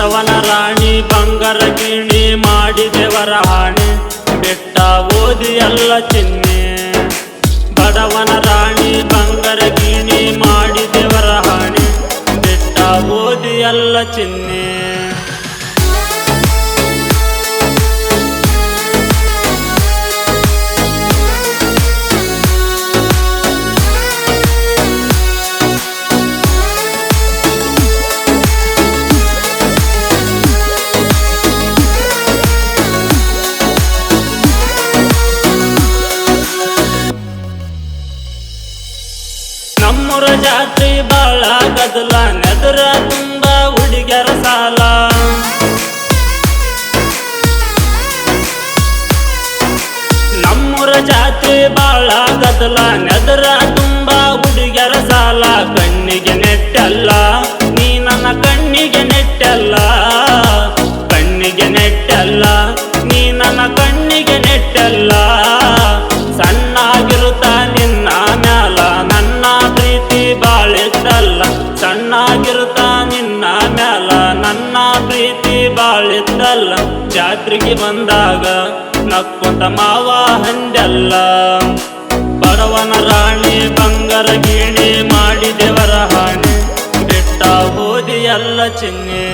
ಬಡವನ ರಾಣಿ ಬಂಗಾರ ಗಿಣಿ ಮಾಡಿದೆವರ ಹಾಣಿ ಬೆಟ್ಟ ಓದಿ ಎಲ್ಲ ಚಿನ್ನೆ ಬಡವನ ರಾಣಿ ಬಂಗಾರ ಗಿಣಿ ಮಾಡಿದೆವರ ಹಾಣಿ ಬೆಟ್ಟ ಓದಿ ಎಲ್ಲ ಚಿನ್ನೆ ನಮ್ಮೂರ ಜಾತ್ರೆ ಬಾಳ ಗದಲ ನೆದರ ತುಂಬ ಹುಡುಗರ ಸಾಲ ನಮ್ಮೂರ ಜಾತ್ರೆ ಬಾಳ ಗದಲ ನೆದರ ತುಂಬ ಹುಡುಗರ ಸಾಲ ಕಣ್ಣಿಗೆ ನೆಟ್ಟಲ್ಲ ನೀ ನನ್ನ ಕಣ್ಣಿಗೆ ನೆಟ್ಟಲ್ಲ ಕಣ್ಣಿಗೆ ನೆಟ್ಟಲ್ಲ ನೀ ನನ್ನ ಕಣ್ಣಿಗೆ ನೆಟ್ಟಲ್ಲ ಸಣ್ಣಾಗಿರುತ್ತ ನಿನ್ನ ಮ್ಯಾಲ ನನ್ನ ಪ್ರೀತಿ ಬಾಳಿದ್ದಲ್ಲ ಸಣ್ಣಾಗಿರುತ್ತ ನಿನ್ನ ಮ್ಯಾಲ ನನ್ನ ಪ್ರೀತಿ ಬಾಳಿದ್ದಲ್ಲ ಜಾತ್ರೆಗೆ ಬಂದಾಗ ನಕ್ಕೊಂತ ಮಾವ ಹಂದಲ್ಲ ಬಡವನ ರಾಣಿ ಬಂಗಾರ ಗಿಣಿ ಮಾಡಿದೆವರ ಹಾಣಿ ಬೆಟ್ಟ ಓದಿ ಎಲ್ಲ ಚಿನ್ನೆ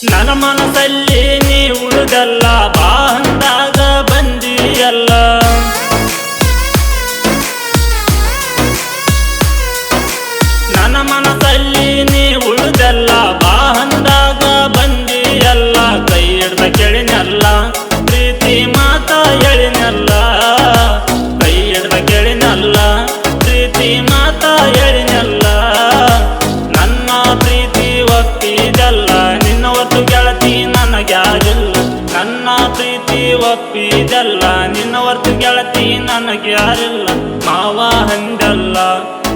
ನನ್ನ ಮನಸ್ಸಲ್ಲಿ ನೀ ಉಳಿದಲ್ಲ ಬಾ ಅಂದಾಗ ಬಂದಿಯಲ್ಲ ನನ್ನ ಮನಸ್ಸಲ್ಲಿ ನೀ ಉಳಿದಲ್ಲ ಬಾ ಅಂದಾಗ ಬಂದಿಯಲ್ಲ ಕೈ ಹಿಡ್ದ ಕೇಳಿನಲ್ಲ ಪ್ರೀತಿ ಮಾತಾ ಹೇಳಿನಲ್ಲ ಕೈ ಹಿಡ್ದ ಕೇಳಿನಲ್ಲ ಪ್ರೀತಿ ಮಾತಾ ಹೇಳಿನಲ್ಲ ನನ್ನ ಪ್ರೀತಿ ಒಪ್ಪಿದಲ್ಲ ನಿನ್ನವತ್ತು ಗೆಳತಿ ನನಗ್ಯಾರಿಲ್ಲ ನನ್ನ ಪ್ರೀತಿ ಒಪ್ಪಿದಲ್ಲ ನಿನ್ನವತ್ತು ಗೆಳತಿ ನನಗ್ಯಾರಿಲ್ಲ ಮಾವ ಹಂದಲ್ಲ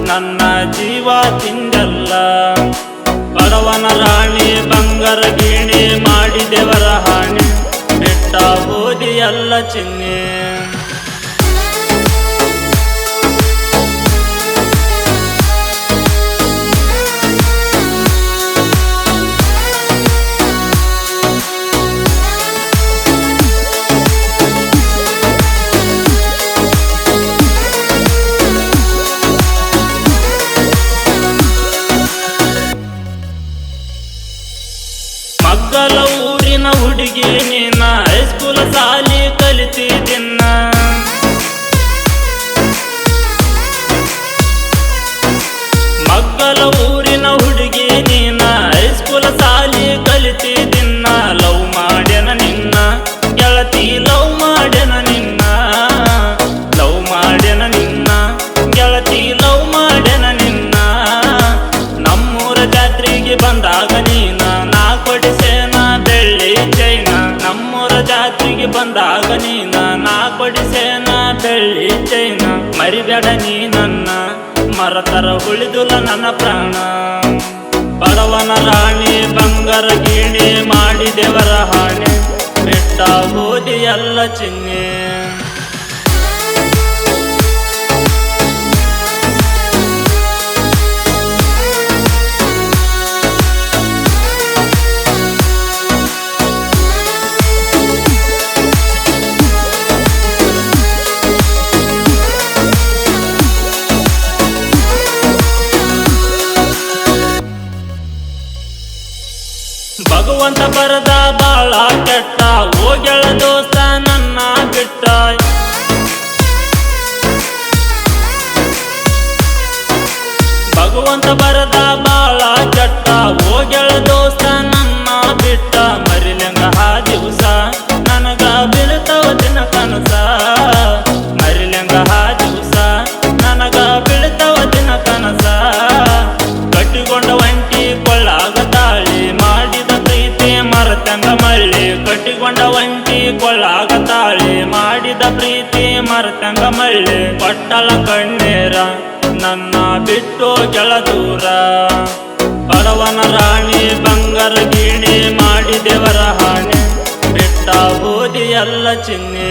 ನನ್ನ ಜೀವ ತಿಂದಲ್ಲ ಬಡವನ ರಾಣಿ ಬಂಗಾರ ಗಿಣಿ ಮಾಡಿದೆವರ ಹಾಣಿ ಬೆಟ್ಟ ಓದಿ ಎಲ್ಲ ಚಿನ್ನೆ ಮಗ್ಗಲ ಊರಿನ ಹುಡುಗಿ ನೀನ ಹೈಸ್ಕೂಲ ಸಾಲಿ ಕಲಿತಿದ್ದಿನ್ನ ಮಗ್ಗಲ ಊರಿನ ಹುಡುಗಿ ನೀನ ಹೈಸ್ಕೂಲ ಸಾಲಿ ಕಲಿತಿದ್ದಿನ್ನ ಲವ್ ಮಾಡ್ಯನ ನಿನ್ನ ಗೆಳತಿ ಲವ್ ಮಾಡ್ಯನ ನಿನ್ನ ಲವ್ ಮಾಡ್ಯನ ನಿನ್ನ ಗೆಳತಿ ಲವ್ ಮಾಡ್ಯನ ನಿನ್ನ ನಮ್ಮೂರ ಜಾತ್ರೆಗೆ ಬಂದಾಗ ನೀನ ಕೊಡಿಸೇನ ಬೆಳ್ಳಿ ಚೈನ ನಮ್ಮೂರ ಜಾತ್ರೆಗೆ ಬಂದಾಗ ನೀನ ನಾ ಕೊಡಿಸೇನ ಬೆಳ್ಳಿ ಚೈನ ಮರಿಬೇಡ ನೀ ನನ್ನ ಮರತರ ಉಳಿದುಲ ನನ್ನ ಪ್ರಾಣ ಬಡವನ ರಾಣಿ ಬಂಗಾರ ಗಿಣಿ ಮಾಡಿದೆವರ ಹಾಣಿ ಬೆಟ್ಟ ಓದಿ ಎಲ್ಲ ಚಿನ್ನೆ ಭಗವಂತ ಬರದ ಬಾಳ ಕೆಟ್ಟ ಹೋಗ್ಯಾಳ ದೋಸ್ತ ನನ್ನ ಬಿಟ್ಟ ಭಗವಂತ ಬರದ ಬಾಳ ಕೆಟ್ಟ ಹೋಗ್ಯಾಳ ದೋಸ್ತ ನನ್ನ ಬಿಟ್ಟ ಮರಿಲಂಗ ಆ ದಿವಸ ನನಗ ಬೀಳ್ತವ ದಿನ ಕನಸ ಮರಿಲಂಗ ಆ ದಿವಸ ನನಗ ಬೀಳ್ತವ ದಿನ ಕನಸ ಕಟ್ಟಿಕೊಂಡ ಒಂಟಿ ಕೊಳ್ಳಾಗ ತಾಳಿ ಮಾಡಿದ ಪ್ರೀತಿ ಮರತಂಗ ಮಳ್ಳಿ ಕಟ್ಟಿಕೊಂಡ ಒಂಟಿ ಕೊಳ್ಳಾಗ ತಾಳಿ ಮಾಡಿದ ಪ್ರೀತಿ ಮರ್ತಂಗ ಮಳ್ಳಿ ಕೊಟ್ಟಳ ಕಣ್ಣೀರ ನನ್ನ ಬಿಟ್ಟು ಕೆಳದೂರ ಬಡವನ ರಾಣಿ ಬಂಗಾರ ಗೀಣಿ ಮಾಡಿ ದೇವರ ಹಾಣಿ ಬಿಟ್ಟ ಹೋದಿ ಎಲ್ಲ ಚಿನ್ನೆ